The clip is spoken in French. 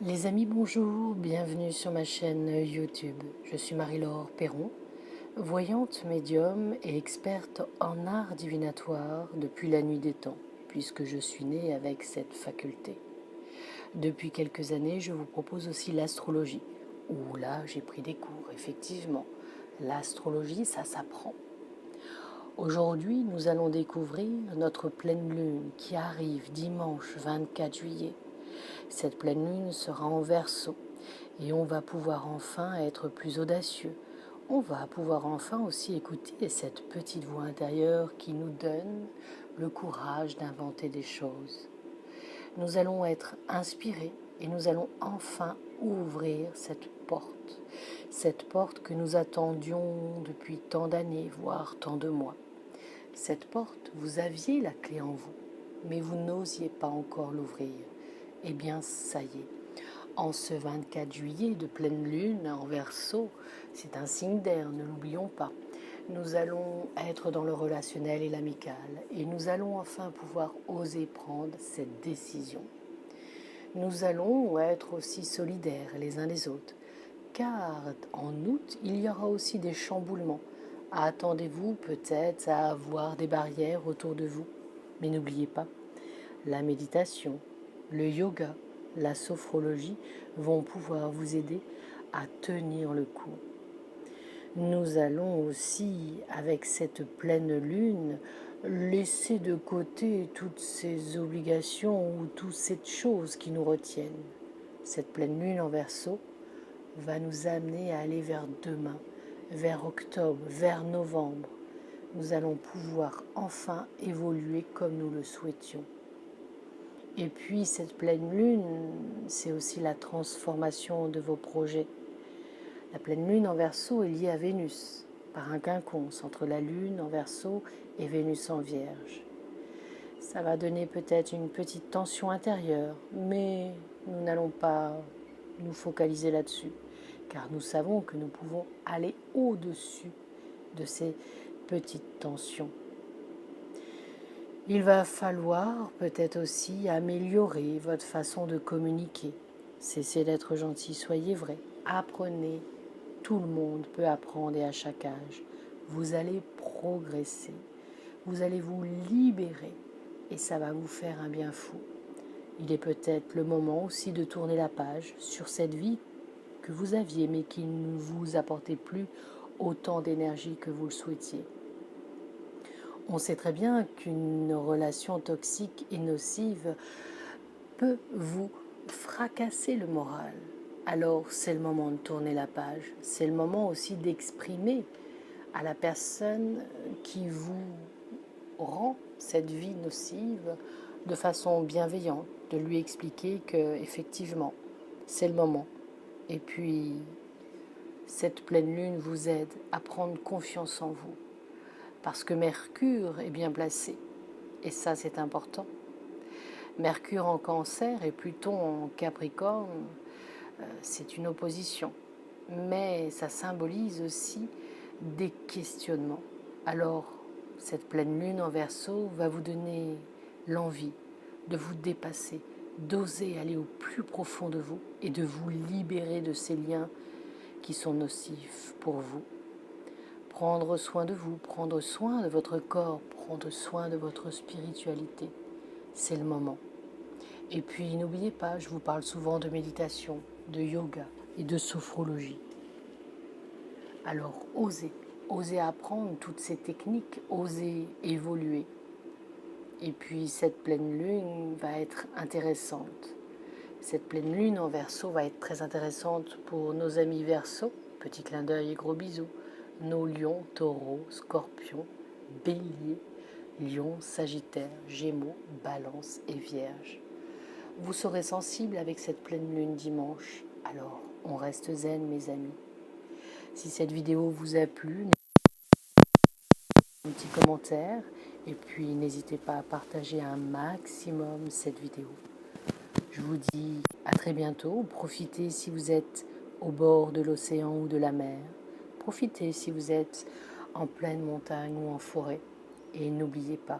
Les amis, bonjour, bienvenue sur ma chaîne YouTube. Je suis Marie-Laure Perron, voyante médium et experte en art divinatoire depuis la nuit des temps, puisque je suis née avec cette faculté. Depuis quelques années, je vous propose aussi l'astrologie, où là j'ai pris des cours, effectivement. L'astrologie, ça s'apprend. Aujourd'hui, nous allons découvrir notre pleine lune qui arrive dimanche 24 juillet. Cette pleine lune sera en Verseau et on va pouvoir enfin être plus audacieux. On va pouvoir enfin aussi écouter cette petite voix intérieure qui nous donne le courage d'inventer des choses. Nous allons être inspirés et nous allons enfin ouvrir cette porte que nous attendions depuis tant d'années, voire tant de mois. Cette porte, vous aviez la clé en vous, mais vous n'osiez pas encore l'ouvrir. Eh bien, ça y est, en ce 24 juillet de pleine lune en Verseau, c'est un signe d'air, ne l'oublions pas. Nous allons être dans le relationnel et l'amical, et nous allons enfin pouvoir oser prendre cette décision. Nous allons être aussi solidaires les uns les autres, car en août, il y aura aussi des chamboulements. Attendez-vous peut-être à avoir des barrières autour de vous, mais n'oubliez pas, la méditation, le yoga, la sophrologie vont pouvoir vous aider à tenir le coup. Nous allons aussi, avec cette pleine lune, laisser de côté toutes ces obligations ou toutes ces choses qui nous retiennent. Cette pleine lune en Verseau va nous amener à aller vers demain, vers octobre, vers novembre. Nous allons pouvoir enfin évoluer comme nous le souhaitions. Et puis cette pleine lune, c'est aussi la transformation de vos projets. La pleine lune en Verseau est liée à Vénus, par un quinconce entre la lune en Verseau et Vénus en Vierge. Ça va donner peut-être une petite tension intérieure, mais nous n'allons pas nous focaliser là-dessus, car nous savons que nous pouvons aller au-dessus de ces petites tensions. Il va falloir peut-être aussi améliorer votre façon de communiquer. Cessez d'être gentil, soyez vrai. Apprenez. Tout le monde peut apprendre et à chaque âge. Vous allez progresser. Vous allez vous libérer et ça va vous faire un bien fou. Il est peut-être le moment aussi de tourner la page sur cette vie que vous aviez mais qui ne vous apportait plus autant d'énergie que vous le souhaitiez. On sait très bien qu'une relation toxique et nocive peut vous fracasser le moral. Alors c'est le moment de tourner la page. C'est le moment aussi d'exprimer à la personne qui vous rend cette vie nocive de façon bienveillante, de lui expliquer que effectivement c'est le moment. Et puis cette pleine lune vous aide à prendre confiance en vous. Parce que Mercure est bien placé. Et ça, c'est important. Mercure en Cancer et Pluton en Capricorne, c'est une opposition. Mais ça symbolise aussi des questionnements. Alors, cette pleine lune en Verseau va vous donner l'envie de vous dépasser, d'oser aller au plus profond de vous et de vous libérer de ces liens qui sont nocifs pour vous. Prendre soin de vous, prendre soin de votre corps, prendre soin de votre spiritualité, c'est le moment. Et puis n'oubliez pas, je vous parle souvent de méditation, de yoga et de sophrologie. Alors osez apprendre toutes ces techniques, osez évoluer. Et puis cette pleine lune va être intéressante. Cette pleine lune en Verseau va être très intéressante pour nos amis Verseau. Petit clin d'œil et gros bisous. Nos lions, taureaux, scorpions, béliers, lions, sagittaires, gémeaux, balance et vierge. Vous serez sensible avec cette pleine lune dimanche. Alors, on reste zen, mes amis. Si cette vidéo vous a plu, un petit commentaire et puis n'hésitez pas à partager un maximum cette vidéo. Je vous dis à très bientôt. Profitez si vous êtes au bord de l'océan ou de la mer. Profitez si vous êtes en pleine montagne ou en forêt. Et n'oubliez pas,